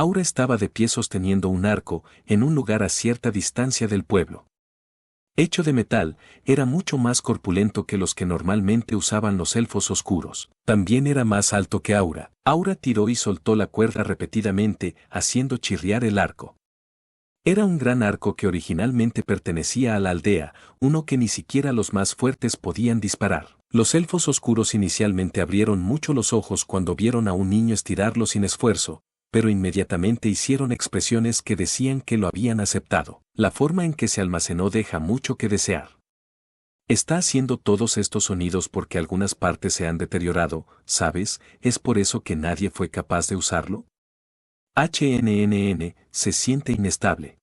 Aura estaba de pie sosteniendo un arco, en un lugar a cierta distancia del pueblo. Hecho de metal, era mucho más corpulento que los que normalmente usaban los elfos oscuros. También era más alto que Aura. Aura tiró y soltó la cuerda repetidamente, haciendo chirriar el arco. Era un gran arco que originalmente pertenecía a la aldea, uno que ni siquiera los más fuertes podían disparar. Los elfos oscuros inicialmente abrieron mucho los ojos cuando vieron a un niño estirarlo sin esfuerzo, pero inmediatamente hicieron expresiones que decían que lo habían aceptado. La forma en que se almacenó deja mucho que desear. Está haciendo todos estos sonidos porque algunas partes se han deteriorado, ¿sabes? ¿Es por eso que nadie fue capaz de usarlo? Se siente inestable.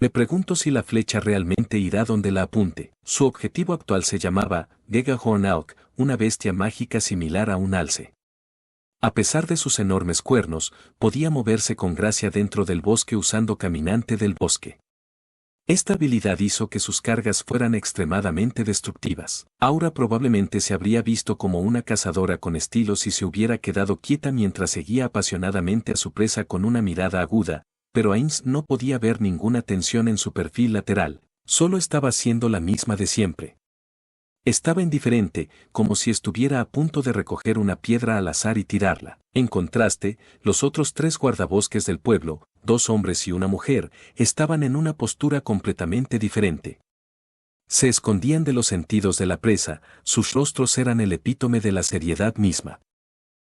Me pregunto si la flecha realmente irá donde la apunte. Su objetivo actual se llamaba Gegahorn-Auk, una bestia mágica similar a un alce. A pesar de sus enormes cuernos, podía moverse con gracia dentro del bosque usando Caminante del Bosque. Esta habilidad hizo que sus cargas fueran extremadamente destructivas. Aura probablemente se habría visto como una cazadora con estilo si se hubiera quedado quieta mientras seguía apasionadamente a su presa con una mirada aguda, pero Ainz no podía ver ninguna tensión en su perfil lateral, solo estaba siendo la misma de siempre. Estaba indiferente, como si estuviera a punto de recoger una piedra al azar y tirarla. En contraste, los otros 3 guardabosques del pueblo, 2 hombres y una mujer, estaban en una postura completamente diferente. Se escondían de los sentidos de la presa, sus rostros eran el epítome de la seriedad misma.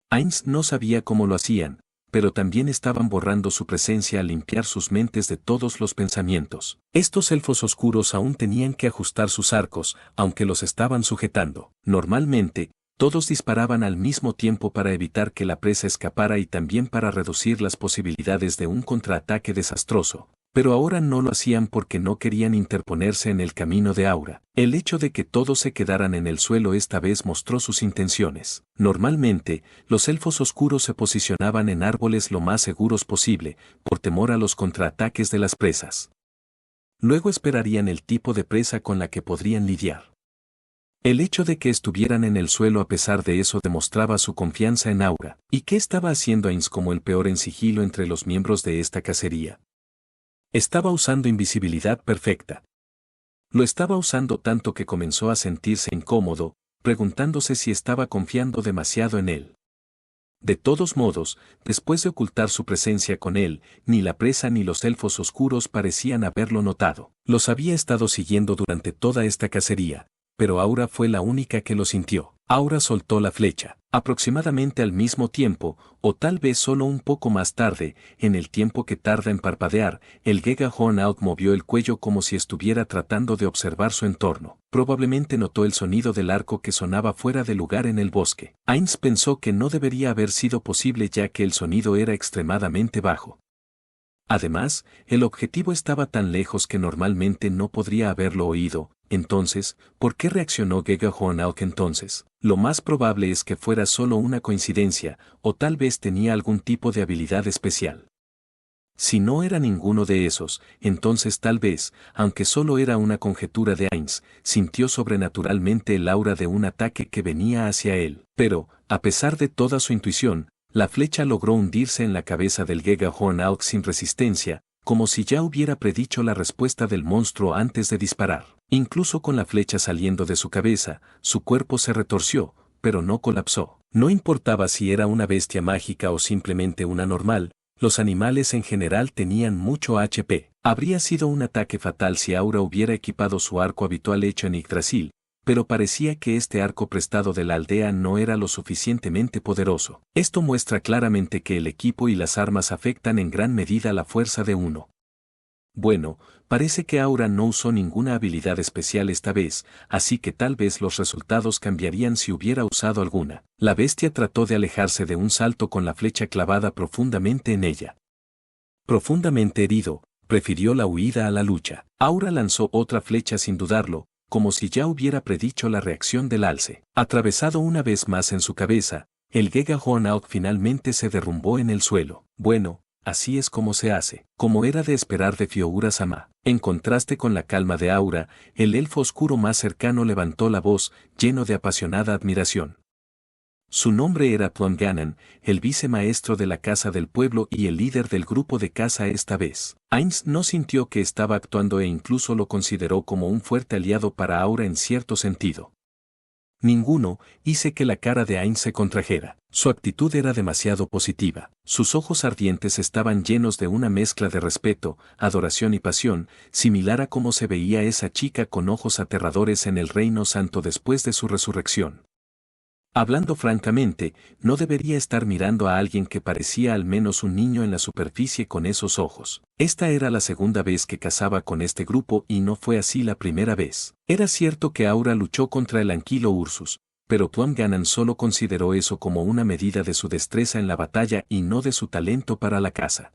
Ainz no sabía cómo lo hacían, pero también estaban borrando su presencia al limpiar sus mentes de todos los pensamientos. Estos elfos oscuros aún tenían que ajustar sus arcos, aunque los estaban sujetando. Normalmente, todos disparaban al mismo tiempo para evitar que la presa escapara y también para reducir las posibilidades de un contraataque desastroso. Pero ahora no lo hacían porque no querían interponerse en el camino de Aura. El hecho de que todos se quedaran en el suelo esta vez mostró sus intenciones. Normalmente, los elfos oscuros se posicionaban en árboles lo más seguros posible, por temor a los contraataques de las presas. Luego esperarían el tipo de presa con la que podrían lidiar. El hecho de que estuvieran en el suelo a pesar de eso demostraba su confianza en Aura. ¿Y qué estaba haciendo Ainz como el peor en sigilo entre los miembros de esta cacería? Estaba usando invisibilidad perfecta. Lo estaba usando tanto que comenzó a sentirse incómodo, preguntándose si estaba confiando demasiado en él. De todos modos, después de ocultar su presencia con él, ni la presa ni los elfos oscuros parecían haberlo notado. Los había estado siguiendo durante toda esta cacería, pero Aura fue la única que lo sintió. Aura soltó la flecha. Aproximadamente al mismo tiempo, o tal vez solo un poco más tarde, en el tiempo que tarda en parpadear, el Gegahorn-Auk movió el cuello como si estuviera tratando de observar su entorno. Probablemente notó el sonido del arco que sonaba fuera de lugar en el bosque. Ainz pensó que no debería haber sido posible ya que el sonido era extremadamente bajo. Además, el objetivo estaba tan lejos que normalmente no podría haberlo oído. Entonces, ¿por qué reaccionó Gegahorn-Auk entonces? Lo más probable es que fuera solo una coincidencia, o tal vez tenía algún tipo de habilidad especial. Si no era ninguno de esos, entonces tal vez, aunque solo era una conjetura de Ainz, sintió sobrenaturalmente el aura de un ataque que venía hacia él. Pero, a pesar de toda su intuición, la flecha logró hundirse en la cabeza del Gegahorn-Auk sin resistencia, como si ya hubiera predicho la respuesta del monstruo antes de disparar. Incluso con la flecha saliendo de su cabeza, su cuerpo se retorció, pero no colapsó. No importaba si era una bestia mágica o simplemente una normal, los animales en general tenían mucho HP. Habría sido un ataque fatal si Aura hubiera equipado su arco habitual hecho en Yggdrasil, pero parecía que este arco prestado de la aldea no era lo suficientemente poderoso. Esto muestra claramente que el equipo y las armas afectan en gran medida la fuerza de uno. Bueno, parece que Aura no usó ninguna habilidad especial esta vez, así que tal vez los resultados cambiarían si hubiera usado alguna. La bestia trató de alejarse de un salto con la flecha clavada profundamente en ella. Profundamente herido, prefirió la huida a la lucha. Aura lanzó otra flecha sin dudarlo, como si ya hubiera predicho la reacción del alce. Atravesado una vez más en su cabeza, el Gegahorn-Auk finalmente se derrumbó en el suelo. Bueno, así es como se hace. Como era de esperar de Fioura-sama. En contraste con la calma de Aura, el elfo oscuro más cercano levantó la voz, lleno de apasionada admiración. Su nombre era Plum Gannon, el vicemaestro de la casa del pueblo y el líder del grupo de caza esta vez. Ainz no sintió que estaba actuando e incluso lo consideró como un fuerte aliado para Aura en cierto sentido. Ninguno hice que la cara de Ainz se contrajera. Su actitud era demasiado positiva. Sus ojos ardientes estaban llenos de una mezcla de respeto, adoración y pasión, similar a cómo se veía esa chica con ojos aterradores en el Reino Santo después de su resurrección. Hablando francamente, no debería estar mirando a alguien que parecía al menos un niño en la superficie con esos ojos. Esta era la segunda vez que cazaba con este grupo y no fue así la primera vez. Era cierto que Aura luchó contra el Anquilo Ursus, pero Plum Gannon solo consideró eso como una medida de su destreza en la batalla y no de su talento para la caza.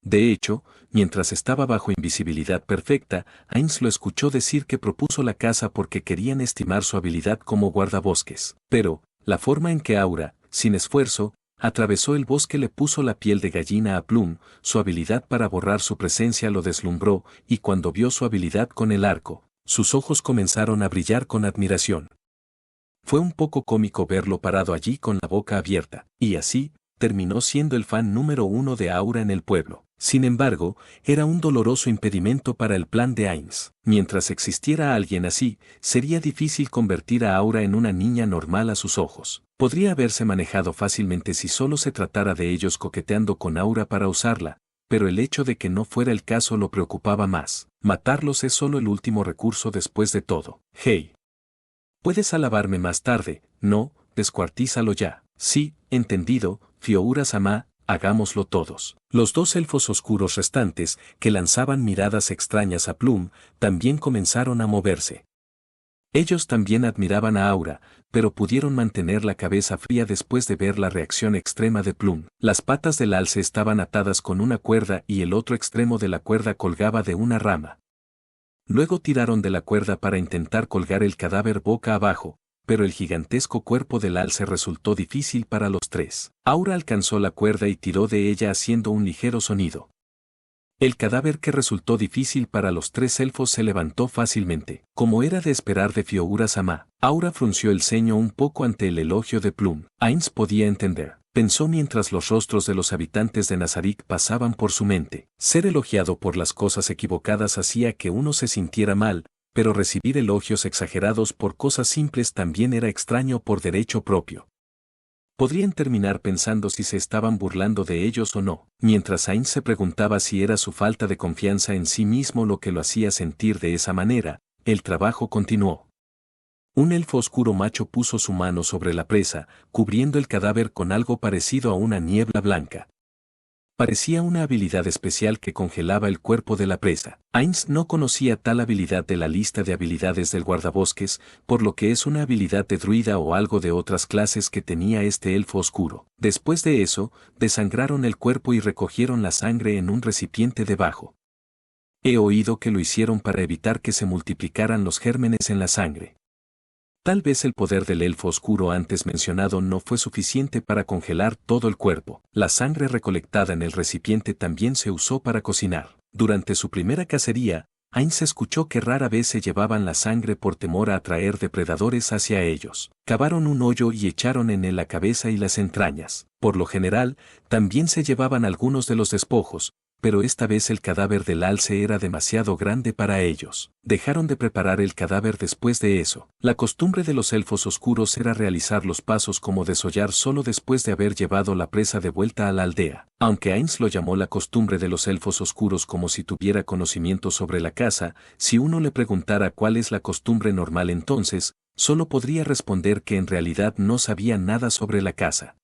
De hecho, mientras estaba bajo invisibilidad perfecta, Ainz lo escuchó decir que propuso la caza porque querían estimar su habilidad como guardabosques. Pero, la forma en que Aura, sin esfuerzo, atravesó el bosque le puso la piel de gallina a Plum, su habilidad para borrar su presencia lo deslumbró, y cuando vio su habilidad con el arco, sus ojos comenzaron a brillar con admiración. Fue un poco cómico verlo parado allí con la boca abierta, y así, terminó siendo el fan número 1 de Aura en el pueblo. Sin embargo, era un doloroso impedimento para el plan de Ainz. Mientras existiera alguien así, sería difícil convertir a Aura en una niña normal a sus ojos. Podría haberse manejado fácilmente si solo se tratara de ellos coqueteando con Aura para usarla, pero el hecho de que no fuera el caso lo preocupaba más. Matarlos es solo el último recurso después de todo. Hey. Puedes alabarme más tarde, no, descuartízalo ya. Sí, entendido, Fioura-sama, hagámoslo todos. Los dos elfos oscuros restantes, que lanzaban miradas extrañas a Plum, también comenzaron a moverse. Ellos también admiraban a Aura, pero pudieron mantener la cabeza fría después de ver la reacción extrema de Plum. Las patas del alce estaban atadas con una cuerda y el otro extremo de la cuerda colgaba de una rama. Luego tiraron de la cuerda para intentar colgar el cadáver boca abajo, pero el gigantesco cuerpo del alce resultó difícil para los tres. Aura alcanzó la cuerda y tiró de ella haciendo un ligero sonido. El cadáver que resultó difícil para los tres elfos se levantó fácilmente. Como era de esperar de Fioura-sama, Aura frunció el ceño un poco ante el elogio de Plum. Ainz podía entender. Pensó mientras los rostros de los habitantes de Nazarick pasaban por su mente. Ser elogiado por las cosas equivocadas hacía que uno se sintiera mal, pero recibir elogios exagerados por cosas simples también era extraño por derecho propio. Podrían terminar pensando si se estaban burlando de ellos o no. Mientras Ainz se preguntaba si era su falta de confianza en sí mismo lo que lo hacía sentir de esa manera, el trabajo continuó. Un elfo oscuro macho puso su mano sobre la presa, cubriendo el cadáver con algo parecido a una niebla blanca. Parecía una habilidad especial que congelaba el cuerpo de la presa. Ainz no conocía tal habilidad de la lista de habilidades del guardabosques, por lo que es una habilidad de druida o algo de otras clases que tenía este elfo oscuro. Después de eso, desangraron el cuerpo y recogieron la sangre en un recipiente debajo. He oído que lo hicieron para evitar que se multiplicaran los gérmenes en la sangre. Tal vez el poder del elfo oscuro antes mencionado no fue suficiente para congelar todo el cuerpo. La sangre recolectada en el recipiente también se usó para cocinar. Durante su primera cacería, Ainz escuchó que rara vez se llevaban la sangre por temor a atraer depredadores hacia ellos. Cavaron un hoyo y echaron en él la cabeza y las entrañas. Por lo general, también se llevaban algunos de los despojos, pero esta vez el cadáver del alce era demasiado grande para ellos. Dejaron de preparar el cadáver después de eso. La costumbre de los elfos oscuros era realizar los pasos como desollar solo después de haber llevado la presa de vuelta a la aldea. Aunque Ainz lo llamó la costumbre de los elfos oscuros como si tuviera conocimiento sobre la caza, si uno le preguntara cuál es la costumbre normal entonces, solo podría responder que en realidad no sabía nada sobre la caza.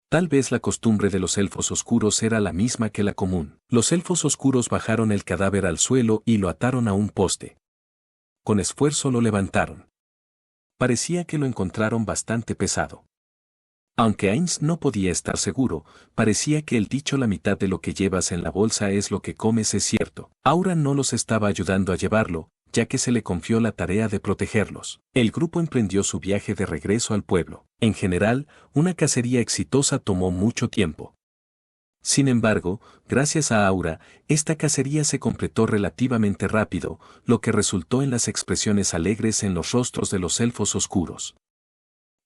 Tal vez la costumbre de los elfos oscuros era la misma que la común. Los elfos oscuros bajaron el cadáver al suelo y lo ataron a un poste. Con esfuerzo lo levantaron. Parecía que lo encontraron bastante pesado. Aunque Ainz no podía estar seguro, parecía que el dicho la mitad de lo que llevas en la bolsa es lo que comes es cierto. Aura no los estaba ayudando a llevarlo, ya que se le confió la tarea de protegerlos. El grupo emprendió su viaje de regreso al pueblo. En general, una cacería exitosa tomó mucho tiempo. Sin embargo, gracias a Aura, esta cacería se completó relativamente rápido, lo que resultó en las expresiones alegres en los rostros de los elfos oscuros.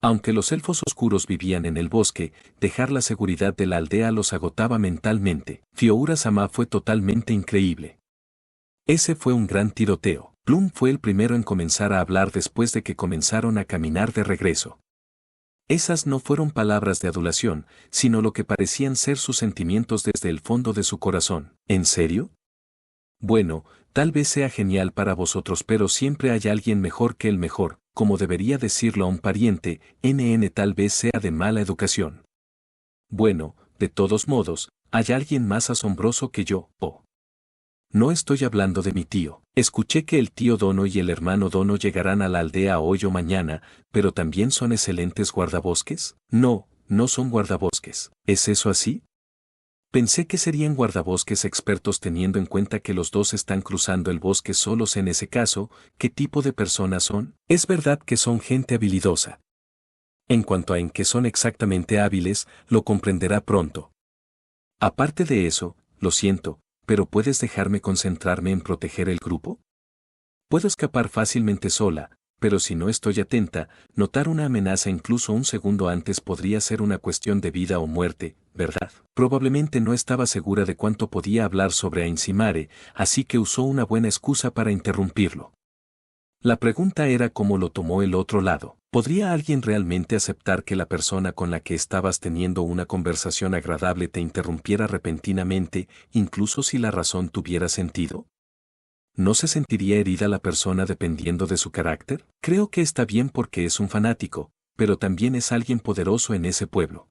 Aunque los elfos oscuros vivían en el bosque, dejar la seguridad de la aldea los agotaba mentalmente. Fioura-sama fue totalmente increíble. Ese fue un gran tiroteo. Plum fue el primero en comenzar a hablar después de que comenzaron a caminar de regreso. Esas no fueron palabras de adulación, sino lo que parecían ser sus sentimientos desde el fondo de su corazón. ¿En serio? Bueno, tal vez sea genial para vosotros, pero siempre hay alguien mejor que el mejor, como debería decirlo a un pariente. Tal vez sea de mala educación. Bueno, de todos modos, hay alguien más asombroso que yo. Oh. No estoy hablando de mi tío. Escuché que el tío Dono y el hermano Dono llegarán a la aldea hoy o mañana, pero también son excelentes guardabosques. No, no son guardabosques. ¿Es eso así? Pensé que serían guardabosques expertos teniendo en cuenta que los dos están cruzando el bosque solos en ese caso. ¿Qué tipo de personas son? Es verdad que son gente habilidosa. En cuanto a en qué son exactamente hábiles, lo comprenderá pronto. Aparte de eso, lo siento, pero ¿puedes dejarme concentrarme en proteger el grupo? Puedo escapar fácilmente sola, pero si no estoy atenta, notar una amenaza incluso un segundo antes podría ser una cuestión de vida o muerte, ¿verdad? Probablemente no estaba segura de cuánto podía hablar sobre Ainsimare, así que usó una buena excusa para interrumpirlo. La pregunta era cómo lo tomó el otro lado. ¿Podría alguien realmente aceptar que la persona con la que estabas teniendo una conversación agradable te interrumpiera repentinamente, incluso si la razón tuviera sentido? ¿No se sentiría herida la persona dependiendo de su carácter? Creo que está bien porque es un fanático, pero también es alguien poderoso en ese pueblo.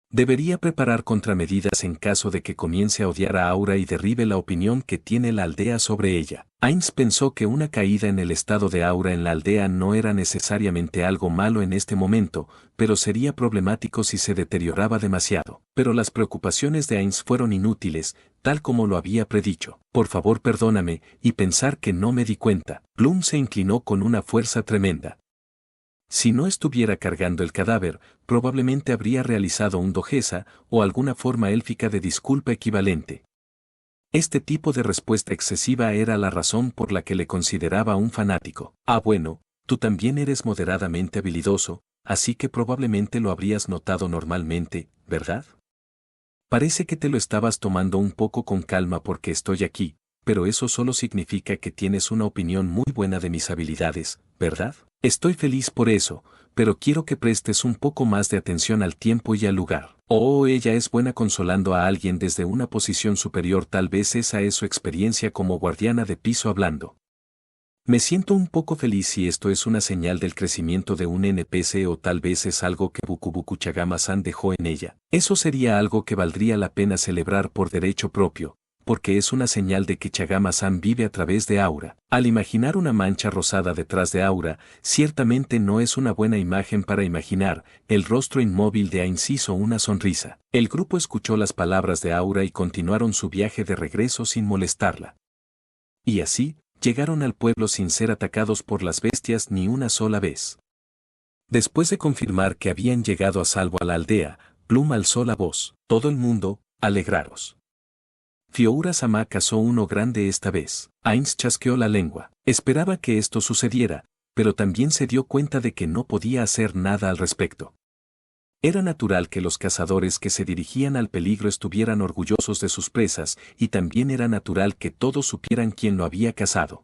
Debería preparar contramedidas en caso de que comience a odiar a Aura y derribe la opinión que tiene la aldea sobre ella. Ainz pensó que una caída en el estado de Aura en la aldea no era necesariamente algo malo en este momento, pero sería problemático si se deterioraba demasiado. Pero las preocupaciones de Ainz fueron inútiles, tal como lo había predicho. Por favor, perdóname, y pensar que no me di cuenta. Plum se inclinó con una fuerza tremenda. Si no estuviera cargando el cadáver, probablemente habría realizado un dojesa o alguna forma élfica de disculpa equivalente. Este tipo de respuesta excesiva era la razón por la que le consideraba un fanático. Ah, bueno, tú también eres moderadamente habilidoso, así que probablemente lo habrías notado normalmente, ¿verdad? Parece que te lo estabas tomando un poco con calma porque estoy aquí, pero eso solo significa que tienes una opinión muy buena de mis habilidades, ¿verdad? Estoy feliz por eso, pero quiero que prestes un poco más de atención al tiempo y al lugar. Oh, ella es buena consolando a alguien desde una posición superior, tal vez esa es su experiencia como guardiana de piso hablando. Me siento un poco feliz si esto es una señal del crecimiento de un NPC o tal vez es algo que Bukubuku Chagama-san dejó en ella. Eso sería algo que valdría la pena celebrar por derecho propio, porque es una señal de que Chagama-san vive a través de Aura. Al imaginar una mancha rosada detrás de Aura, ciertamente no es una buena imagen para imaginar. El rostro inmóvil de Ainz hizo una sonrisa. El grupo escuchó las palabras de Aura y continuaron su viaje de regreso sin molestarla. Y así, llegaron al pueblo sin ser atacados por las bestias ni una sola vez. Después de confirmar que habían llegado a salvo a la aldea, Plum alzó la voz. Todo el mundo, alegraros. Fioura-sama cazó uno grande esta vez. Ainz chasqueó la lengua. Esperaba que esto sucediera, pero también se dio cuenta de que no podía hacer nada al respecto. Era natural que los cazadores que se dirigían al peligro estuvieran orgullosos de sus presas, y también era natural que todos supieran quién lo había cazado.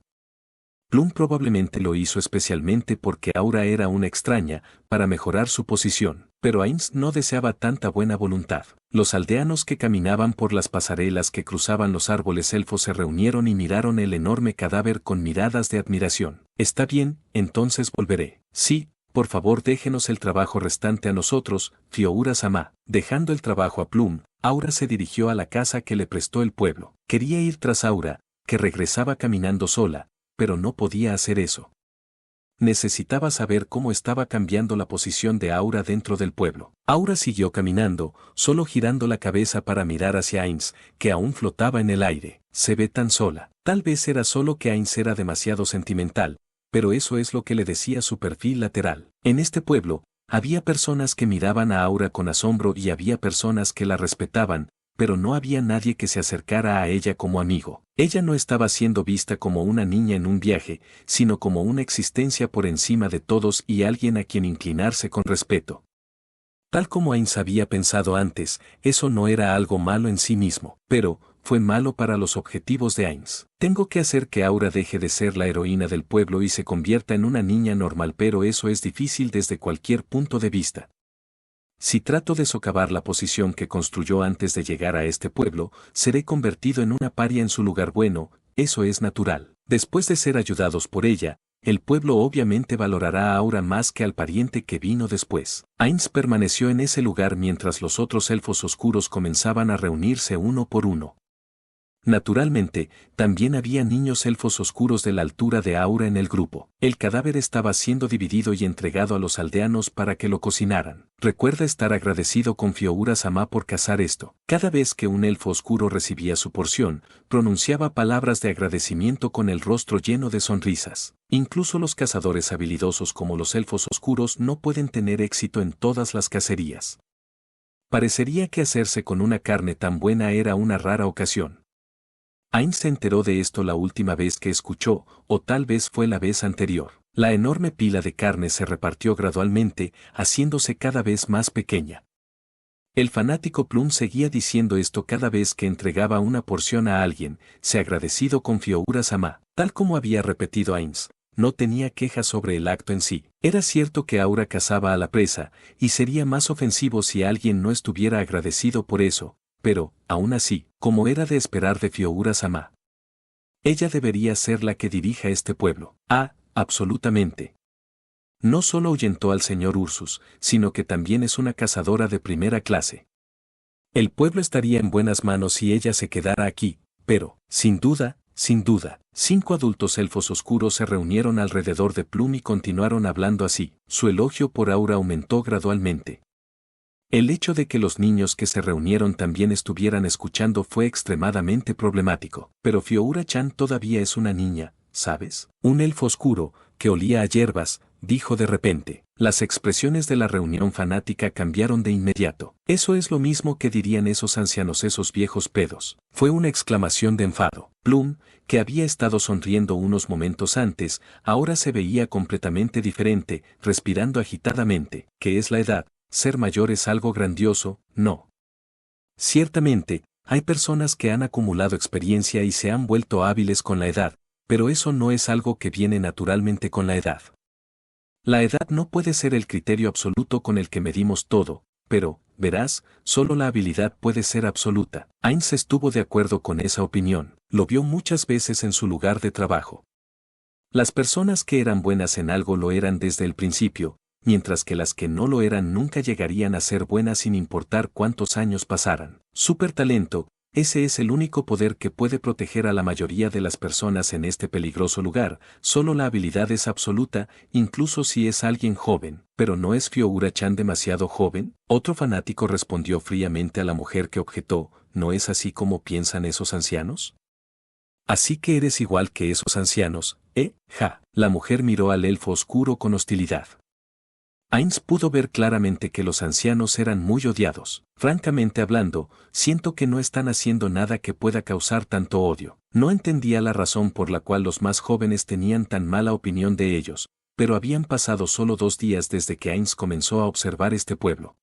Plum probablemente lo hizo especialmente porque Aura era una extraña, para mejorar su posición, pero Ainz no deseaba tanta buena voluntad. Los aldeanos que caminaban por las pasarelas que cruzaban los árboles elfos se reunieron y miraron el enorme cadáver con miradas de admiración. Está bien, entonces volveré. Sí. Por favor, déjenos el trabajo restante a nosotros, Fioura-sama. Dejando el trabajo a Plum, Aura se dirigió a la casa que le prestó el pueblo. Quería ir tras Aura, que regresaba caminando sola, pero no podía hacer eso. Necesitaba saber cómo estaba cambiando la posición de Aura dentro del pueblo. Aura siguió caminando, solo girando la cabeza para mirar hacia Ainz, que aún flotaba en el aire. Se ve tan sola. Tal vez era solo que Ainz era demasiado sentimental, pero eso es lo que le decía su perfil lateral. En este pueblo, había personas que miraban a Aura con asombro y había personas que la respetaban, pero no había nadie que se acercara a ella como amigo. Ella no estaba siendo vista como una niña en un viaje, sino como una existencia por encima de todos y alguien a quien inclinarse con respeto. Tal como Ainz había pensado antes, eso no era algo malo en sí mismo, pero fue malo para los objetivos de Ainz. Tengo que hacer que Aura deje de ser la heroína del pueblo y se convierta en una niña normal, pero eso es difícil desde cualquier punto de vista. Si trato de socavar la posición que construyó antes de llegar a este pueblo, seré convertido en una paria en su lugar. Bueno, eso es natural. Después de ser ayudados por ella, el pueblo obviamente valorará a Aura más que al pariente que vino después. Ainz permaneció en ese lugar mientras los otros elfos oscuros comenzaban a reunirse uno por uno. Naturalmente, también había niños elfos oscuros de la altura de Aura en el grupo. El cadáver estaba siendo dividido y entregado a los aldeanos para que lo cocinaran. Recuerda estar agradecido con Fioura-sama por cazar esto. Cada vez que un elfo oscuro recibía su porción, pronunciaba palabras de agradecimiento con el rostro lleno de sonrisas. Incluso los cazadores habilidosos como los elfos oscuros no pueden tener éxito en todas las cacerías. Parecería que hacerse con una carne tan buena era una rara ocasión. Ainz se enteró de esto la última vez que escuchó, o tal vez fue la vez anterior. La enorme pila de carne se repartió gradualmente, haciéndose cada vez más pequeña. El fanático Plum seguía diciendo esto cada vez que entregaba una porción a alguien, se agradecido con Fioura-sama. Tal como había repetido Ainz, no tenía quejas sobre el acto en sí. Era cierto que Aura cazaba a la presa, y sería más ofensivo si alguien no estuviera agradecido por eso. Pero, aún así, como era de esperar de Fioura-sama, ella debería ser la que dirija este pueblo. Absolutamente. No solo ahuyentó al señor Ursus, sino que también es una cazadora de primera clase. El pueblo estaría en buenas manos si ella se quedara aquí, pero, sin duda, 5 adultos elfos oscuros se reunieron alrededor de Plum y continuaron hablando así. Su elogio por Aura aumentó gradualmente. El hecho de que los niños que se reunieron también estuvieran escuchando fue extremadamente problemático. Pero Fioura-chan todavía es una niña, ¿sabes? Un elfo oscuro, que olía a hierbas, dijo de repente. Las expresiones de la reunión fanática cambiaron de inmediato. Eso es lo mismo que dirían esos ancianos, esos viejos pedos. Fue una exclamación de enfado. Plum, que había estado sonriendo unos momentos antes, ahora se veía completamente diferente, respirando agitadamente. ¿Qué es la edad? Ser mayor es algo grandioso, ¿no? Ciertamente, hay personas que han acumulado experiencia y se han vuelto hábiles con la edad, pero eso no es algo que viene naturalmente con la edad. La edad no puede ser el criterio absoluto con el que medimos todo, pero, verás, solo la habilidad puede ser absoluta. Ainz estuvo de acuerdo con esa opinión, lo vio muchas veces en su lugar de trabajo. Las personas que eran buenas en algo lo eran desde el principio, mientras que las que no lo eran nunca llegarían a ser buenas sin importar cuántos años pasaran. Supertalento, ese es el único poder que puede proteger a la mayoría de las personas en este peligroso lugar. Solo la habilidad es absoluta, incluso si es alguien joven. ¿Pero no es Fioura-chan demasiado joven? Otro fanático respondió fríamente a la mujer que objetó, ¿no es así como piensan esos ancianos? Así que eres igual que esos ancianos, ¿eh? La mujer miró al elfo oscuro con hostilidad. Ainz pudo ver claramente que los ancianos eran muy odiados. Francamente hablando, siento que no están haciendo nada que pueda causar tanto odio. No entendía la razón por la cual los más jóvenes tenían tan mala opinión de ellos, pero habían pasado solo 2 días desde que Ainz comenzó a observar este pueblo.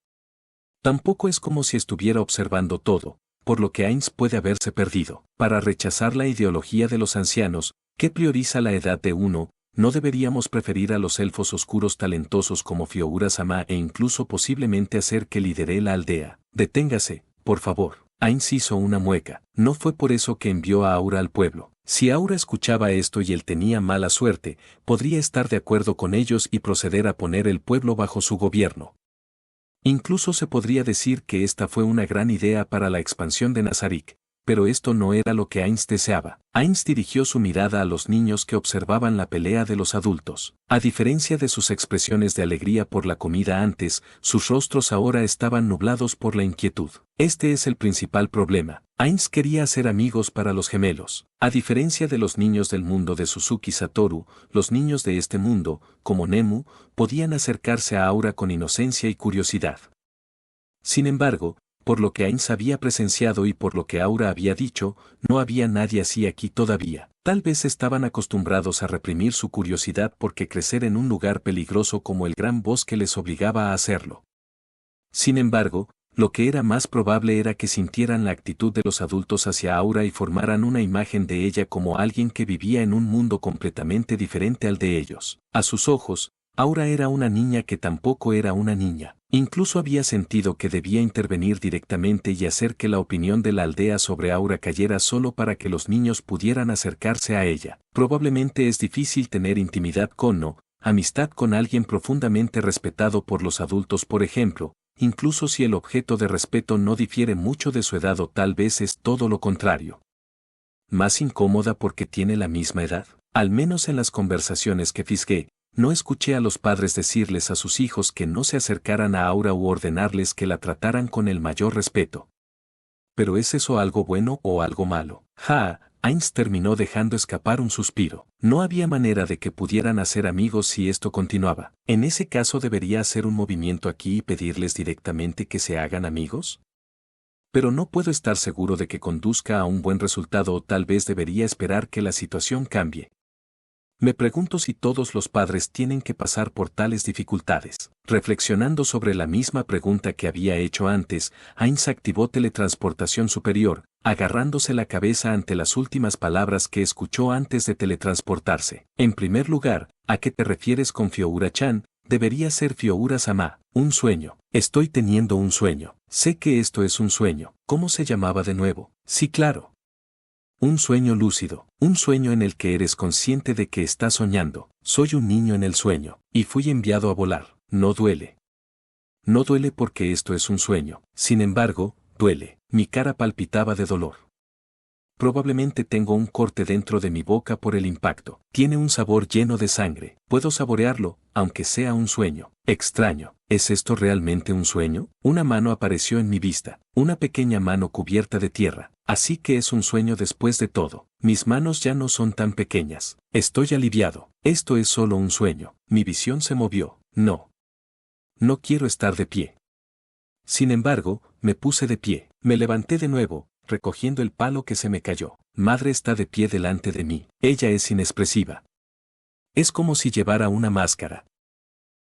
Tampoco es como si estuviera observando todo, por lo que Ainz puede haberse perdido. Para rechazar la ideología de los ancianos, que prioriza la edad de uno, ¿no deberíamos preferir a los elfos oscuros talentosos como Fioura-sama e incluso posiblemente hacer que lidere la aldea? Deténgase, por favor. Ainz hizo una mueca. No fue por eso que envió a Aura al pueblo. Si Aura escuchaba esto y él tenía mala suerte, podría estar de acuerdo con ellos y proceder a poner el pueblo bajo su gobierno. Incluso se podría decir que esta fue una gran idea para la expansión de Nazarik. Pero esto no era lo que Ainz deseaba. Ainz dirigió su mirada a los niños que observaban la pelea de los adultos. A diferencia de sus expresiones de alegría por la comida antes, sus rostros ahora estaban nublados por la inquietud. Este es el principal problema. Ainz quería hacer amigos para los gemelos. A diferencia de los niños del mundo de Suzuki Satoru, los niños de este mundo, como Nemu, podían acercarse a Aura con inocencia y curiosidad. Sin embargo, Por lo que Ainz había presenciado y por lo que Aura había dicho, no había nadie así aquí todavía. Tal vez estaban acostumbrados a reprimir su curiosidad porque crecer en un lugar peligroso como el Gran Bosque les obligaba a hacerlo. Sin embargo, lo que era más probable era que sintieran la actitud de los adultos hacia Aura y formaran una imagen de ella como alguien que vivía en un mundo completamente diferente al de ellos. A sus ojos, Aura era una niña que tampoco era una niña. Incluso había sentido que debía intervenir directamente y hacer que la opinión de la aldea sobre Aura cayera solo para que los niños pudieran acercarse a ella. Probablemente es difícil tener intimidad amistad con alguien profundamente respetado por los adultos, por ejemplo, incluso si el objeto de respeto no difiere mucho de su edad o tal vez es todo lo contrario. Más incómoda porque tiene la misma edad. Al menos en las conversaciones que fisgué, no escuché a los padres decirles a sus hijos que no se acercaran a Aura u ordenarles que la trataran con el mayor respeto. ¿Pero es eso algo bueno o algo malo? Ainz terminó dejando escapar un suspiro. No había manera de que pudieran hacer amigos si esto continuaba. ¿En ese caso debería hacer un movimiento aquí y pedirles directamente que se hagan amigos? Pero no puedo estar seguro de que conduzca a un buen resultado o tal vez debería esperar que la situación cambie. Me pregunto si todos los padres tienen que pasar por tales dificultades. Reflexionando sobre la misma pregunta que había hecho antes, Ainz activó teletransportación superior, agarrándose la cabeza ante las últimas palabras que escuchó antes de teletransportarse. En primer lugar, ¿a qué te refieres con Fioura-chan? Debería ser Fioura-sama. Un sueño. Estoy teniendo un sueño. Sé que esto es un sueño. ¿Cómo se llamaba de nuevo? Sí, claro. Un sueño lúcido, un sueño en el que eres consciente de que estás soñando. Soy un niño en el sueño, y fui enviado a volar. No duele. No duele porque esto es un sueño. Sin embargo, duele. Mi cara palpitaba de dolor. Probablemente tengo un corte dentro de mi boca por el impacto. Tiene un sabor lleno de sangre. Puedo saborearlo, aunque sea un sueño. Extraño. ¿Es esto realmente un sueño? Una mano apareció en mi vista. Una pequeña mano cubierta de tierra. Así que es un sueño después de todo. Mis manos ya no son tan pequeñas. Estoy aliviado. Esto es solo un sueño. Mi visión se movió. No. No quiero estar de pie. Sin embargo, me puse de pie. Me levanté de nuevo, recogiendo el palo que se me cayó. Madre está de pie delante de mí. Ella es inexpresiva. Es como si llevara una máscara.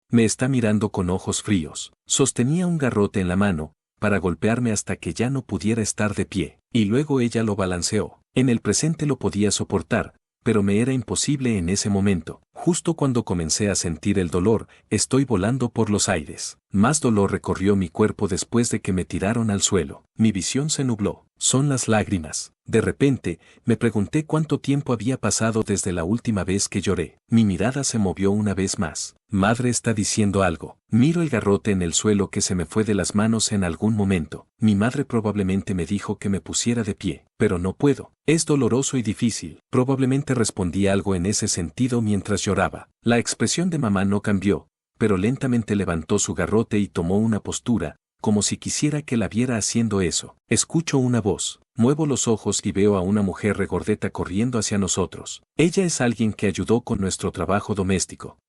Me está mirando con ojos fríos. Sostenía un garrote en la mano, para golpearme hasta que ya no pudiera estar de pie, y luego ella lo balanceó. En el presente lo podía soportar, pero me era imposible en ese momento. Justo cuando comencé a sentir el dolor, estoy volando por los aires. Más dolor recorrió mi cuerpo después de que me tiraron al suelo. Mi visión se nubló. Son las lágrimas. De repente, me pregunté cuánto tiempo había pasado desde la última vez que lloré. Mi mirada se movió una vez más. Madre está diciendo algo. Miro el garrote en el suelo que se me fue de las manos en algún momento. Mi madre probablemente me dijo que me pusiera de pie, pero no puedo. Es doloroso y difícil. Probablemente respondí algo en ese sentido mientras lloraba. La expresión de mamá no cambió, pero lentamente levantó su garrote y tomó una postura, como si quisiera que la viera haciendo eso. Escucho una voz. Muevo los ojos y veo a una mujer regordeta corriendo hacia nosotros. Ella es alguien que ayudó con nuestro trabajo doméstico.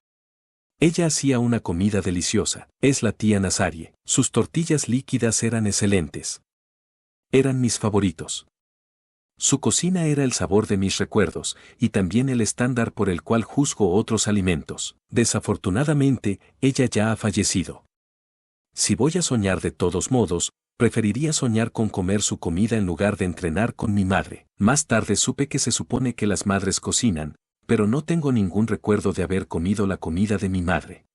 Ella hacía una comida deliciosa. Es la tía Nazarie. Sus tortillas líquidas eran excelentes. Eran mis favoritos. Su cocina era el sabor de mis recuerdos, y también el estándar por el cual juzgo otros alimentos. Desafortunadamente, ella ya ha fallecido. Si voy a soñar de todos modos, preferiría soñar con comer su comida en lugar de entrenar con mi madre. Más tarde supe que se supone que las madres cocinan, pero no tengo ningún recuerdo de haber comido la comida de mi madre.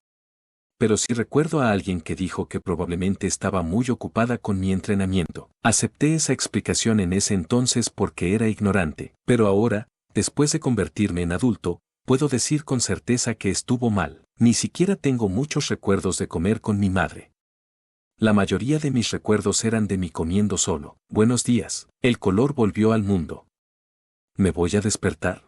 Pero sí recuerdo a alguien que dijo que probablemente estaba muy ocupada con mi entrenamiento. Acepté esa explicación en ese entonces porque era ignorante, pero ahora, después de convertirme en adulto, puedo decir con certeza que estuvo mal. Ni siquiera tengo muchos recuerdos de comer con mi madre. La mayoría de mis recuerdos eran de mí comiendo solo. Buenos días. El color volvió al mundo. ¿Me voy a despertar?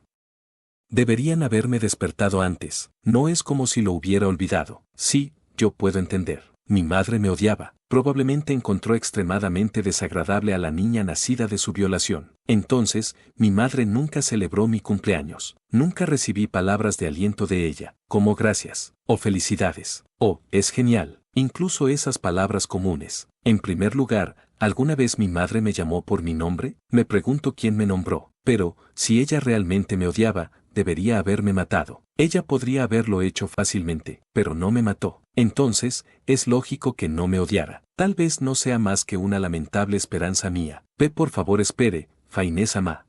Deberían haberme despertado antes. No es como si lo hubiera olvidado. Sí, yo puedo entender. Mi madre me odiaba. Probablemente encontró extremadamente desagradable a la niña nacida de su violación. Entonces, mi madre nunca celebró mi cumpleaños. Nunca recibí palabras de aliento de ella, como gracias, o felicidades, o es genial. Incluso esas palabras comunes. En primer lugar, ¿alguna vez mi madre me llamó por mi nombre? Me pregunto quién me nombró. Pero, si ella realmente me odiaba, debería haberme matado. Ella podría haberlo hecho fácilmente, pero no me mató. Entonces, es lógico que no me odiara. Tal vez no sea más que una lamentable esperanza mía. Por favor espere, Fainés-sama.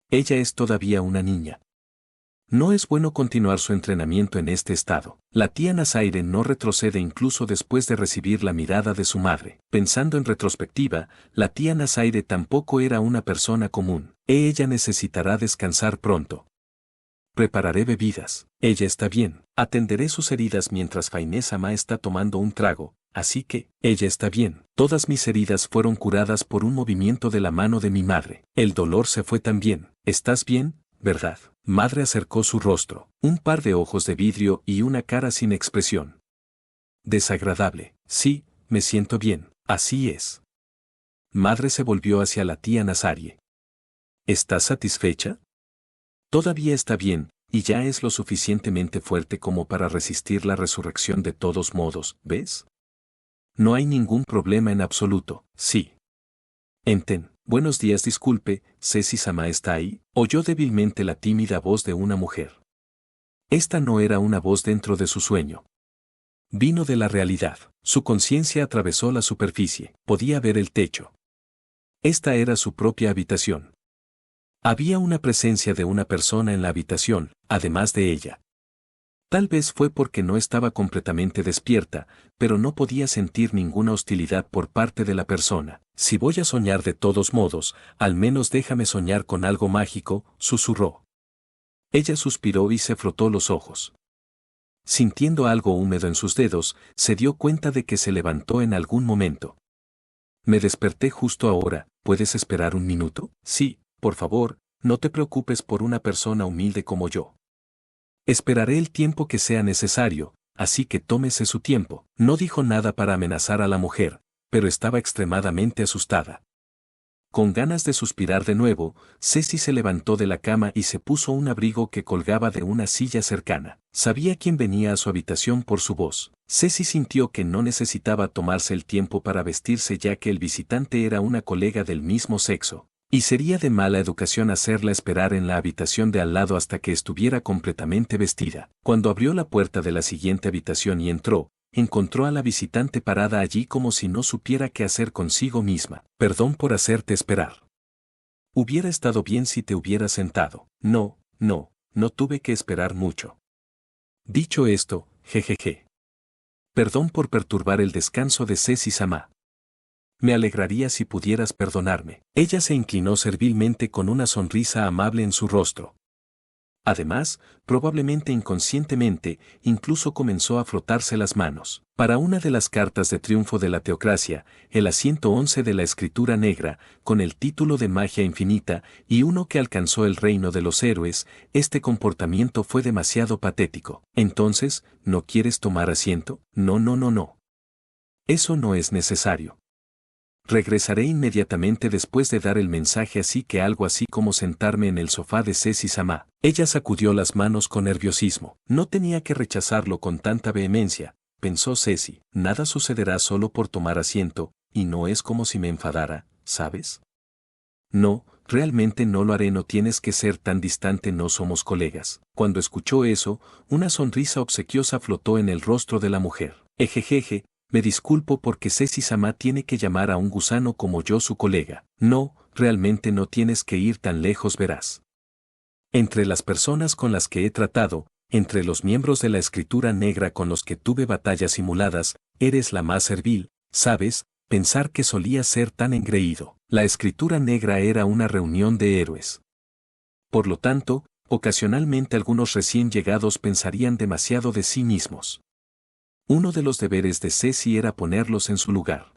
Ella es todavía una niña. No es bueno continuar su entrenamiento en este estado. La tía Nazaire no retrocede incluso después de recibir la mirada de su madre. Pensando en retrospectiva, la tía Nazaire tampoco era una persona común. Ella necesitará descansar pronto. Prepararé bebidas. Ella está bien. Atenderé sus heridas mientras Fainés-sama está tomando un trago. Así que, ella está bien. Todas mis heridas fueron curadas por un movimiento de la mano de mi madre. El dolor se fue también. ¿Estás bien, verdad? Madre acercó su rostro, un par de ojos de vidrio y una cara sin expresión. Desagradable. Sí, me siento bien. Así es. Madre se volvió hacia la tía Nazaire. ¿Estás satisfecha? Todavía está bien, y ya es lo suficientemente fuerte como para resistir la resurrección de todos modos, ¿ves? No hay ningún problema en absoluto, sí. Enten, buenos días, disculpe, Ceci-sama está ahí, oyó débilmente la tímida voz de una mujer. Esta no era una voz dentro de su sueño. Vino de la realidad, su conciencia atravesó la superficie, podía ver el techo. Esta era su propia habitación. Había una presencia de una persona en la habitación, además de ella. Tal vez fue porque no estaba completamente despierta, pero no podía sentir ninguna hostilidad por parte de la persona. Si voy a soñar de todos modos, al menos déjame soñar con algo mágico, susurró. Ella suspiró y se frotó los ojos. Sintiendo algo húmedo en sus dedos, se dio cuenta de que se levantó en algún momento. Me desperté justo ahora, ¿puedes esperar un minuto? Sí, por favor, no te preocupes por una persona humilde como yo. Esperaré el tiempo que sea necesario, así que tómese su tiempo. No dijo nada para amenazar a la mujer, pero estaba extremadamente asustada. Con ganas de suspirar de nuevo, Ceci se levantó de la cama y se puso un abrigo que colgaba de una silla cercana. Sabía quién venía a su habitación por su voz. Ceci sintió que no necesitaba tomarse el tiempo para vestirse ya que el visitante era una colega del mismo sexo. Y sería de mala educación hacerla esperar en la habitación de al lado hasta que estuviera completamente vestida. Cuando abrió la puerta de la siguiente habitación y entró, encontró a la visitante parada allí como si no supiera qué hacer consigo misma. Perdón por hacerte esperar. Hubiera estado bien si te hubieras sentado. No tuve que esperar mucho. Dicho esto, jejeje. Perdón por perturbar el descanso de Ceci-sama. Me alegraría si pudieras perdonarme. Ella se inclinó servilmente con una sonrisa amable en su rostro. Además, probablemente inconscientemente, incluso comenzó a frotarse las manos. Para una de las cartas de triunfo de la teocracia, el asiento 11 de la escritura negra, con el título de Magia Infinita, y uno que alcanzó el reino de los héroes, este comportamiento fue demasiado patético. Entonces, ¿no quieres tomar asiento? No. Eso no es necesario. Regresaré inmediatamente después de dar el mensaje, así que algo así como sentarme en el sofá de Ceci-sama. Ella sacudió las manos con nerviosismo. No tenía que rechazarlo con tanta vehemencia, pensó Ceci. Nada sucederá solo por tomar asiento, y no es como si me enfadara, ¿sabes? No, realmente no lo haré, no tienes que ser tan distante, no somos colegas. Cuando escuchó eso, una sonrisa obsequiosa flotó en el rostro de la mujer. Ejejeje. Me disculpo porque Ceci-sama tiene que llamar a un gusano como yo su colega. No, realmente no tienes que ir tan lejos, verás. Entre las personas con las que he tratado, entre los miembros de la escritura negra con los que tuve batallas simuladas, eres la más servil, ¿sabes? Pensar que solía ser tan engreído. La escritura negra era una reunión de héroes. Por lo tanto, ocasionalmente algunos recién llegados pensarían demasiado de sí mismos. Uno de los deberes de Ceci era ponerlos en su lugar.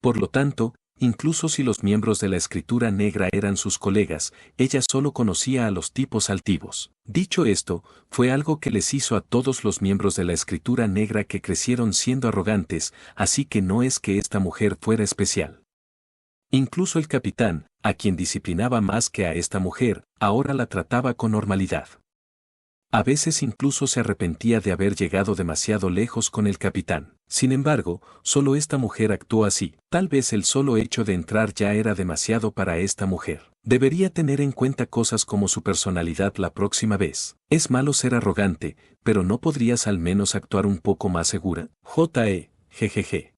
Por lo tanto, incluso si los miembros de la escritura negra eran sus colegas, ella solo conocía a los tipos altivos. Dicho esto, fue algo que les hizo a todos los miembros de la escritura negra que crecieron siendo arrogantes, así que no es que esta mujer fuera especial. Incluso el capitán, a quien disciplinaba más que a esta mujer, ahora la trataba con normalidad. A veces incluso se arrepentía de haber llegado demasiado lejos con el capitán. Sin embargo, solo esta mujer actuó así. Tal vez el solo hecho de entrar ya era demasiado para esta mujer. Debería tener en cuenta cosas como su personalidad la próxima vez. Es malo ser arrogante, pero ¿no podrías al menos actuar un poco más segura? Jejeje.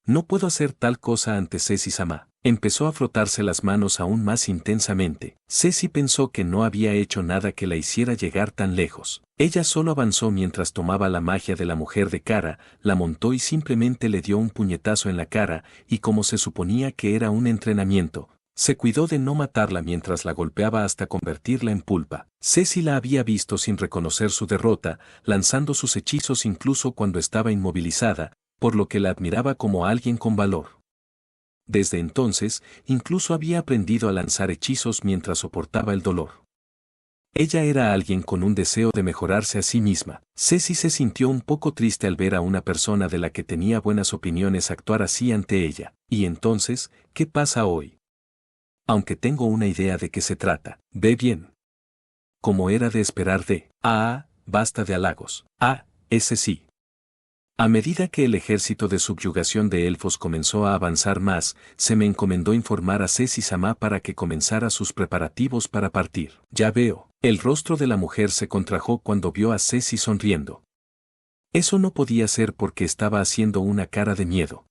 No puedo hacer tal cosa ante Ceci-sama. Empezó a frotarse las manos aún más intensamente. Ceci pensó que no había hecho nada que la hiciera llegar tan lejos. Ella solo avanzó mientras tomaba la magia de la mujer de cara, la montó y simplemente le dio un puñetazo en la cara, y como se suponía que era un entrenamiento, se cuidó de no matarla mientras la golpeaba hasta convertirla en pulpa. Ceci la había visto sin reconocer su derrota, lanzando sus hechizos incluso cuando estaba inmovilizada, por lo que la admiraba como alguien con valor. Desde entonces, incluso había aprendido a lanzar hechizos mientras soportaba el dolor. Ella era alguien con un deseo de mejorarse a sí misma. Ceci se sintió un poco triste al ver a una persona de la que tenía buenas opiniones actuar así ante ella. Y entonces, ¿qué pasa hoy? Aunque tengo una idea de qué se trata. Ve bien. Como era de esperar de... basta de halagos. Ese sí. A medida que el ejército de subyugación de elfos comenzó a avanzar más, se me encomendó informar a Ceci-sama para que comenzara sus preparativos para partir. Ya veo. El rostro de la mujer se contrajo cuando vio a Ceci sonriendo. Eso no podía ser porque estaba haciendo una cara de miedo.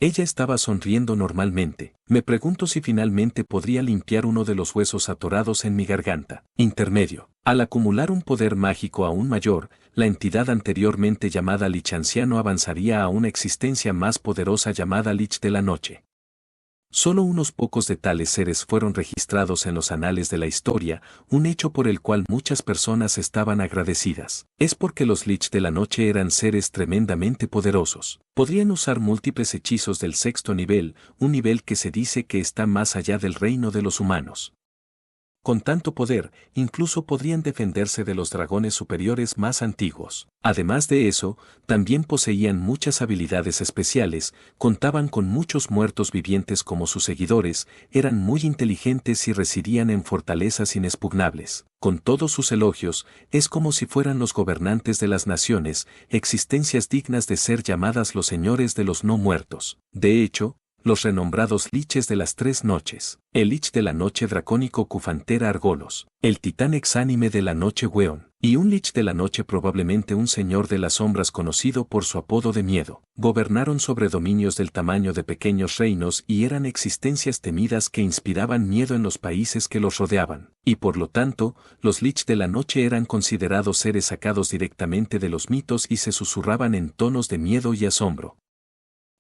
Ella estaba sonriendo normalmente. Me pregunto si finalmente podría limpiar uno de los huesos atorados en mi garganta. Intermedio. Al acumular un poder mágico aún mayor, la entidad anteriormente llamada Lich Anciano avanzaría a una existencia más poderosa llamada Lich de la Noche. Solo unos pocos de tales seres fueron registrados en los anales de la historia, un hecho por el cual muchas personas estaban agradecidas. Es porque los Lich de la Noche eran seres tremendamente poderosos. Podrían usar múltiples hechizos del sexto nivel, un nivel que se dice que está más allá del reino de los humanos. Con tanto poder, incluso podrían defenderse de los dragones superiores más antiguos. Además de eso, también poseían muchas habilidades especiales, contaban con muchos muertos vivientes como sus seguidores, eran muy inteligentes y residían en fortalezas inexpugnables. Con todos sus elogios, es como si fueran los gobernantes de las naciones, existencias dignas de ser llamadas los señores de los no muertos. De hecho, los renombrados liches de las tres noches, el lich de la noche dracónico Cufantera Argolos, el titán exánime de la noche Weon, y un lich de la noche probablemente un señor de las sombras conocido por su apodo de miedo, gobernaron sobre dominios del tamaño de pequeños reinos y eran existencias temidas que inspiraban miedo en los países que los rodeaban, y por lo tanto, los lich de la noche eran considerados seres sacados directamente de los mitos y se susurraban en tonos de miedo y asombro.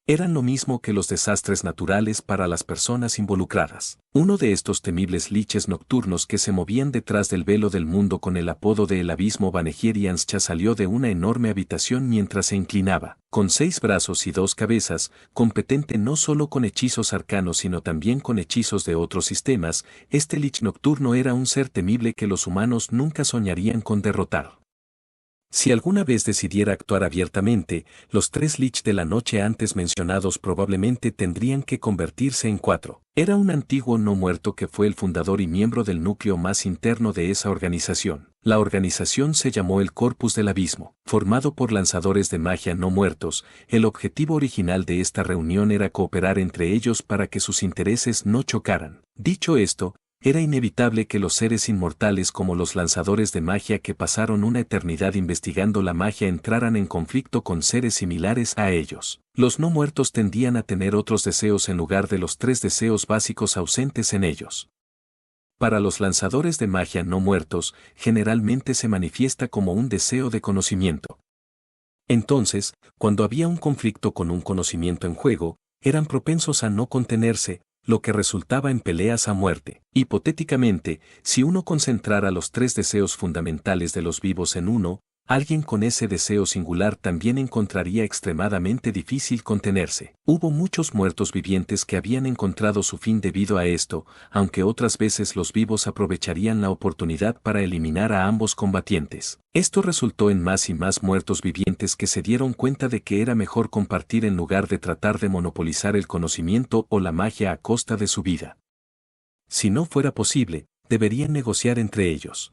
Eran lo mismo que los desastres naturales para las personas involucradas. Uno de estos temibles liches nocturnos que se movían detrás del velo del mundo con el apodo de el abismo Vanegirianscha salió de una enorme habitación mientras se inclinaba, con 6 brazos y 2 cabezas, competente no solo con hechizos arcanos sino también con hechizos de otros sistemas. Este lich nocturno era un ser temible que los humanos nunca soñarían con derrotar. Si alguna vez decidiera actuar abiertamente, los 3 lich de la noche antes mencionados probablemente tendrían que convertirse en 4. Era un antiguo no muerto que fue el fundador y miembro del núcleo más interno de esa organización. La organización se llamó el Corpus del Abismo. Formado por lanzadores de magia no muertos, el objetivo original de esta reunión era cooperar entre ellos para que sus intereses no chocaran. Dicho esto, era inevitable que los seres inmortales como los lanzadores de magia que pasaron una eternidad investigando la magia entraran en conflicto con seres similares a ellos. Los no muertos tendían a tener otros deseos en lugar de los 3 deseos básicos ausentes en ellos. Para los lanzadores de magia no muertos, generalmente se manifiesta como un deseo de conocimiento. Entonces, cuando había un conflicto con un conocimiento en juego, eran propensos a no contenerse, lo que resultaba en peleas a muerte. Hipotéticamente, si uno concentrara los 3 deseos fundamentales de los vivos en uno, alguien con ese deseo singular también encontraría extremadamente difícil contenerse. Hubo muchos muertos vivientes que habían encontrado su fin debido a esto, aunque otras veces los vivos aprovecharían la oportunidad para eliminar a ambos combatientes. Esto resultó en más y más muertos vivientes que se dieron cuenta de que era mejor compartir en lugar de tratar de monopolizar el conocimiento o la magia a costa de su vida. Si no fuera posible, deberían negociar entre ellos.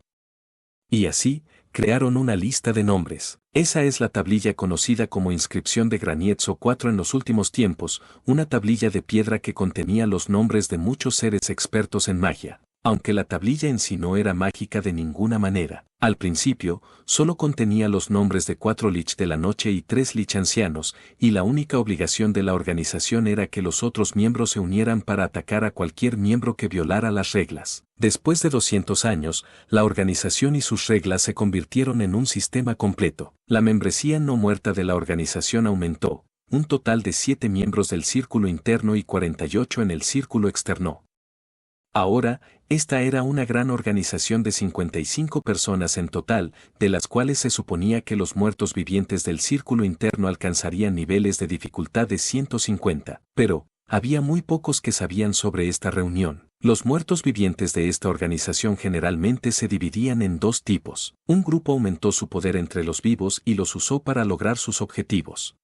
Y así, crearon una lista de nombres. Esa es la tablilla conocida como inscripción de Granietzo IV en los últimos tiempos, una tablilla de piedra que contenía los nombres de muchos seres expertos en magia. Aunque la tablilla en sí no era mágica de ninguna manera. Al principio, solo contenía los nombres de 4 Lich de la Noche y 3 Lich ancianos, y la única obligación de la organización era que los otros miembros se unieran para atacar a cualquier miembro que violara las reglas. Después de 200 años, la organización y sus reglas se convirtieron en un sistema completo. La membresía no muerta de la organización aumentó, un total de 7 miembros del círculo interno y 48 en el círculo externo. Ahora, esta era una gran organización de 55 personas en total, de las cuales se suponía que los muertos vivientes del círculo interno alcanzarían niveles de dificultad de 150, pero, había muy pocos que sabían sobre esta reunión. Los muertos vivientes de esta organización generalmente se dividían en 2 tipos. Un grupo aumentó su poder entre los vivos y los usó para lograr sus objetivos.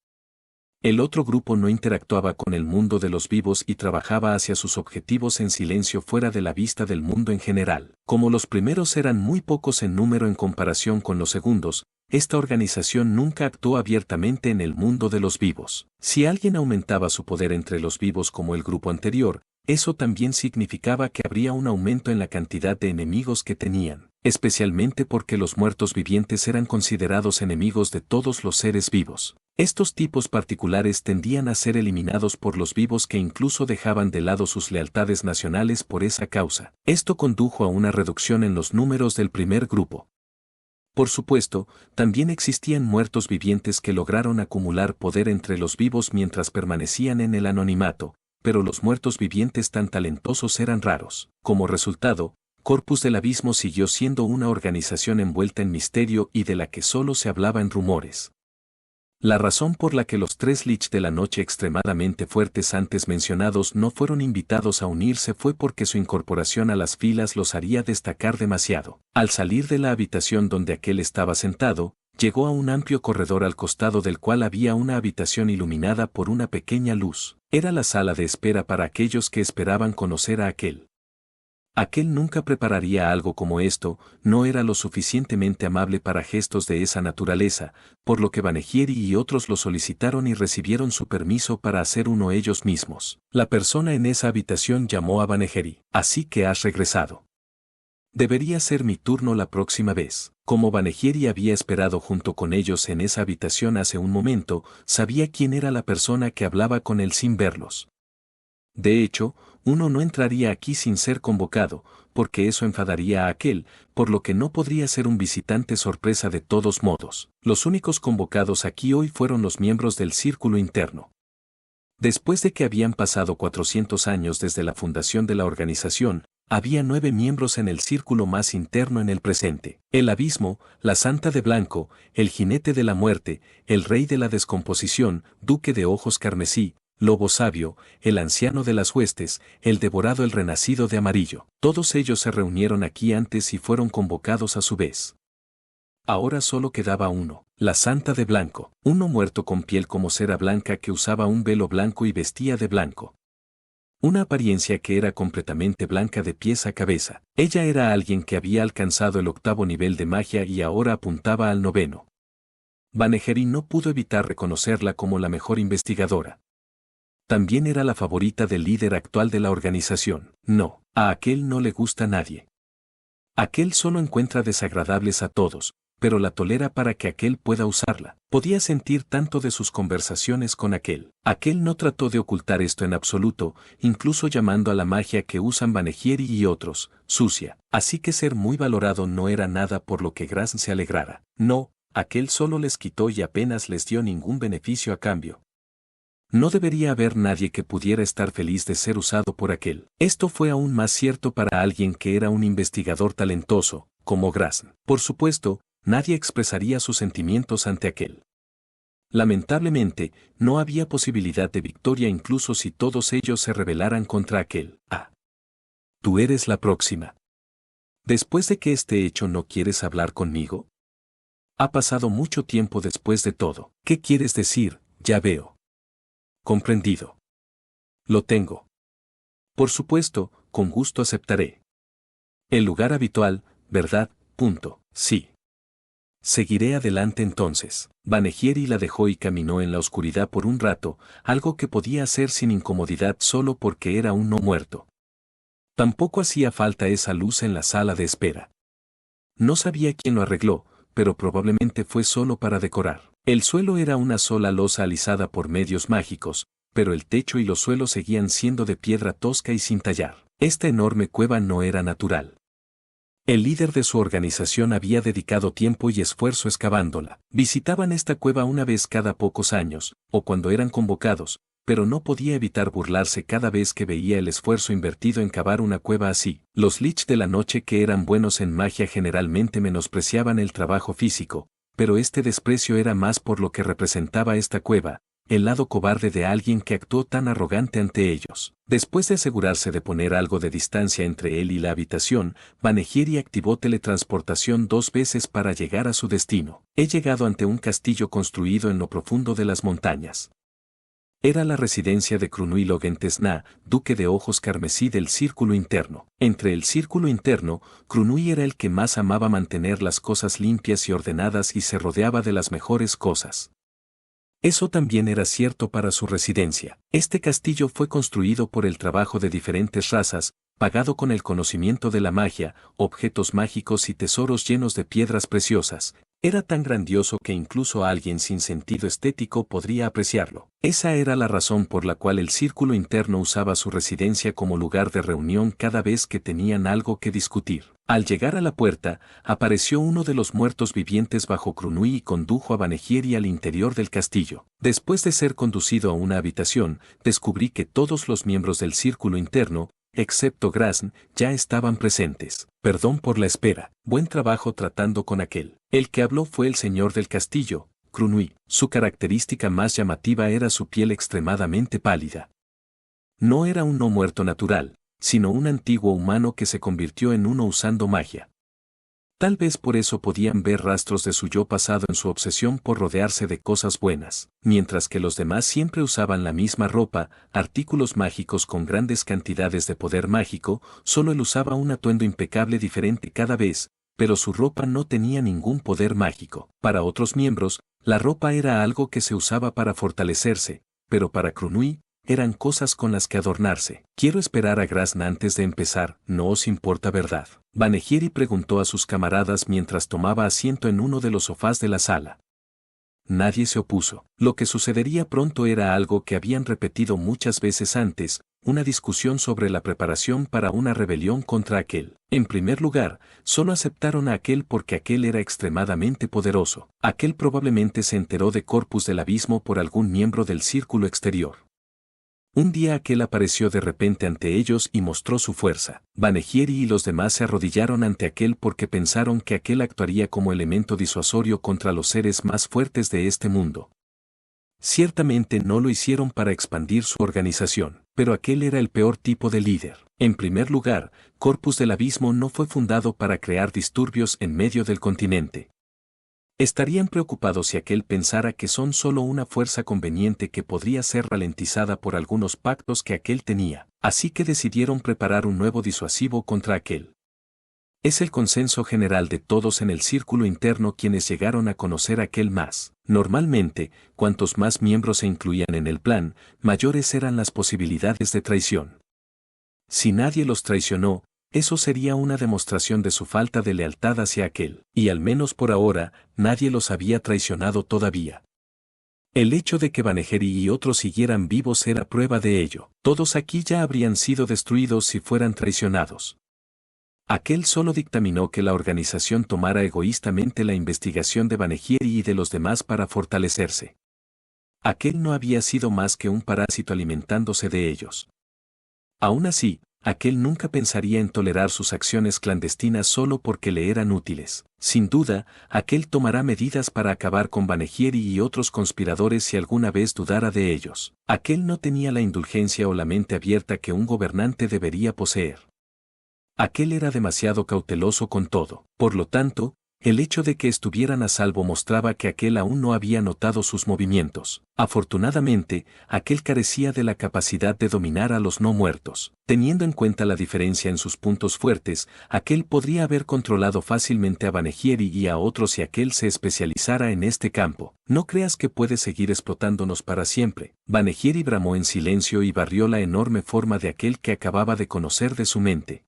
El otro grupo no interactuaba con el mundo de los vivos y trabajaba hacia sus objetivos en silencio fuera de la vista del mundo en general. Como los primeros eran muy pocos en número en comparación con los segundos, esta organización nunca actuó abiertamente en el mundo de los vivos. Si alguien aumentaba su poder entre los vivos como el grupo anterior, eso también significaba que habría un aumento en la cantidad de enemigos que tenían, especialmente porque los muertos vivientes eran considerados enemigos de todos los seres vivos. Estos tipos particulares tendían a ser eliminados por los vivos que incluso dejaban de lado sus lealtades nacionales por esa causa. Esto condujo a una reducción en los números del primer grupo. Por supuesto, también existían muertos vivientes que lograron acumular poder entre los vivos mientras permanecían en el anonimato, pero los muertos vivientes tan talentosos eran raros. Como resultado, Corpus del Abismo siguió siendo una organización envuelta en misterio y de la que solo se hablaba en rumores. La razón por la que los 3 Lich de la Noche extremadamente fuertes antes mencionados no fueron invitados a unirse fue porque su incorporación a las filas los haría destacar demasiado. Al salir de la habitación donde aquel estaba sentado, llegó a un amplio corredor al costado del cual había una habitación iluminada por una pequeña luz. Era la sala de espera para aquellos que esperaban conocer a aquel. Aquel nunca prepararía algo como esto, no era lo suficientemente amable para gestos de esa naturaleza, por lo que Baneghieri y otros lo solicitaron y recibieron su permiso para hacer uno ellos mismos. La persona en esa habitación llamó a Baneghieri. Así que has regresado. Debería ser mi turno la próxima vez. Como Baneghieri había esperado junto con ellos en esa habitación hace un momento, sabía quién era la persona que hablaba con él sin verlos. De hecho, uno no entraría aquí sin ser convocado, porque eso enfadaría a aquel, por lo que no podría ser un visitante sorpresa de todos modos. Los únicos convocados aquí hoy fueron los miembros del círculo interno. Después de que habían pasado 400 años desde la fundación de la organización, había 9 miembros en el círculo más interno en el presente. El Abismo, la Santa de Blanco, el Jinete de la Muerte, el Rey de la Descomposición, Duque de Ojos Carmesí, Lobo Sabio, el Anciano de las Huestes, el Devorado el Renacido de Amarillo. Todos ellos se reunieron aquí antes y fueron convocados a su vez. Ahora solo quedaba uno, la Santa de Blanco, uno muerto con piel como cera blanca que usaba un velo blanco y vestía de blanco. Una apariencia que era completamente blanca de pies a cabeza. Ella era alguien que había alcanzado el 8º nivel de magia y ahora apuntaba al 9º. Baneghieri no pudo evitar reconocerla como la mejor investigadora. También era la favorita del líder actual de la organización. No, a aquel no le gusta nadie. Aquel solo encuentra desagradables a todos, pero la tolera para que aquel pueda usarla. Podía sentir tanto de sus conversaciones con aquel. Aquel no trató de ocultar esto en absoluto, incluso llamando a la magia que usan Baneghieri y otros, sucia. Así que ser muy valorado no era nada por lo que Gras se alegrara. No, aquel solo les quitó y apenas les dio ningún beneficio a cambio. No debería haber nadie que pudiera estar feliz de ser usado por aquel. Esto fue aún más cierto para alguien que era un investigador talentoso, como Gras. Por supuesto, nadie expresaría sus sentimientos ante aquel. Lamentablemente, no había posibilidad de victoria incluso si todos ellos se rebelaran contra aquel. Ah. Tú eres la próxima. Después de que este hecho, ¿no quieres hablar conmigo? Ha pasado mucho tiempo después de todo. ¿Qué quieres decir? Ya veo. Comprendido. Lo tengo. Por supuesto, con gusto aceptaré. El lugar habitual, ¿verdad? Sí. Seguiré adelante entonces. Banhegieri la dejó y caminó en la oscuridad por un rato, algo que podía hacer sin incomodidad solo porque era un no muerto. Tampoco hacía falta esa luz en la sala de espera. No sabía quién lo arregló, pero probablemente fue solo para decorar. El suelo era una sola losa alisada por medios mágicos, pero el techo y los suelos seguían siendo de piedra tosca y sin tallar. Esta enorme cueva no era natural. El líder de su organización había dedicado tiempo y esfuerzo excavándola. Visitaban esta cueva una vez cada pocos años, o cuando eran convocados, pero no podía evitar burlarse cada vez que veía el esfuerzo invertido en cavar una cueva así. Los Lich de la noche que eran buenos en magia generalmente menospreciaban el trabajo físico, pero este desprecio era más por lo que representaba esta cueva, el lado cobarde de alguien que actuó tan arrogante ante ellos. Después de asegurarse de poner algo de distancia entre él y la habitación, Banhegieri activó teletransportación 2 veces para llegar a su destino. He llegado ante un castillo construido en lo profundo de las montañas. Era la residencia de Crunui Logentesna, duque de ojos carmesí del Círculo Interno. Entre el Círculo Interno, Crunui era el que más amaba mantener las cosas limpias y ordenadas y se rodeaba de las mejores cosas. Eso también era cierto para su residencia. Este castillo fue construido por el trabajo de diferentes razas, pagado con el conocimiento de la magia, objetos mágicos y tesoros llenos de piedras preciosas. Era tan grandioso que incluso alguien sin sentido estético podría apreciarlo. Esa era la razón por la cual el Círculo Interno usaba su residencia como lugar de reunión cada vez que tenían algo que discutir. Al llegar a la puerta, apareció uno de los muertos vivientes bajo Crunui y condujo a Banhegieri al interior del castillo. Después de ser conducido a una habitación, descubrí que todos los miembros del Círculo Interno, excepto Grasn, ya estaban presentes. Perdón por la espera. Buen trabajo tratando con aquel. El que habló fue el señor del castillo, Crunui. Su característica más llamativa era su piel extremadamente pálida. No era un no muerto natural, sino un antiguo humano que se convirtió en uno usando magia. Tal vez por eso podían ver rastros de su yo pasado en su obsesión por rodearse de cosas buenas, mientras que los demás siempre usaban la misma ropa, artículos mágicos con grandes cantidades de poder mágico, solo él usaba un atuendo impecable diferente cada vez, pero su ropa no tenía ningún poder mágico. Para otros miembros, la ropa era algo que se usaba para fortalecerse, pero para Crunui, eran cosas con las que adornarse. Quiero esperar a Grasn antes de empezar, ¿no os importa, verdad? Banhegieri preguntó a sus camaradas mientras tomaba asiento en uno de los sofás de la sala. Nadie se opuso. Lo que sucedería pronto era algo que habían repetido muchas veces antes, una discusión sobre la preparación para una rebelión contra aquel. En primer lugar, solo aceptaron a aquel porque aquel era extremadamente poderoso. Aquel probablemente se enteró de Corpus del Abismo por algún miembro del círculo exterior. Un día aquel apareció de repente ante ellos y mostró su fuerza. Banhegieri y los demás se arrodillaron ante aquel porque pensaron que aquel actuaría como elemento disuasorio contra los seres más fuertes de este mundo. Ciertamente no lo hicieron para expandir su organización, pero aquel era el peor tipo de líder. En primer lugar, Corpus del Abismo no fue fundado para crear disturbios en medio del continente. Estarían preocupados si aquel pensara que son solo una fuerza conveniente que podría ser ralentizada por algunos pactos que aquel tenía, así que decidieron preparar un nuevo disuasivo contra aquel. Es el consenso general de todos en el círculo interno quienes llegaron a conocer aquel más. Normalmente, cuantos más miembros se incluían en el plan, mayores eran las posibilidades de traición. Si nadie los traicionó, eso sería una demostración de su falta de lealtad hacia aquel, y al menos por ahora, nadie los había traicionado todavía. El hecho de que Banhegieri y otros siguieran vivos era prueba de ello. Todos aquí ya habrían sido destruidos si fueran traicionados. Aquel solo dictaminó que la organización tomara egoístamente la investigación de Banhegieri y de los demás para fortalecerse. Aquel no había sido más que un parásito alimentándose de ellos. Aún así, aquel nunca pensaría en tolerar sus acciones clandestinas solo porque le eran útiles. Sin duda, aquel tomará medidas para acabar con Banhegieri y otros conspiradores si alguna vez dudara de ellos. Aquel no tenía la indulgencia o la mente abierta que un gobernante debería poseer. Aquel era demasiado cauteloso con todo. Por lo tanto, El hecho de que estuvieran a salvo mostraba que aquel aún no había notado sus movimientos. Afortunadamente, aquel carecía de la capacidad de dominar a los no muertos. Teniendo en cuenta la diferencia en sus puntos fuertes, aquel podría haber controlado fácilmente a Banheiri y a otros si aquel se especializara en este campo. No creas que puedes seguir explotándonos para siempre. Banheiri bramó en silencio y barrió la enorme forma de aquel que acababa de conocer de su mente.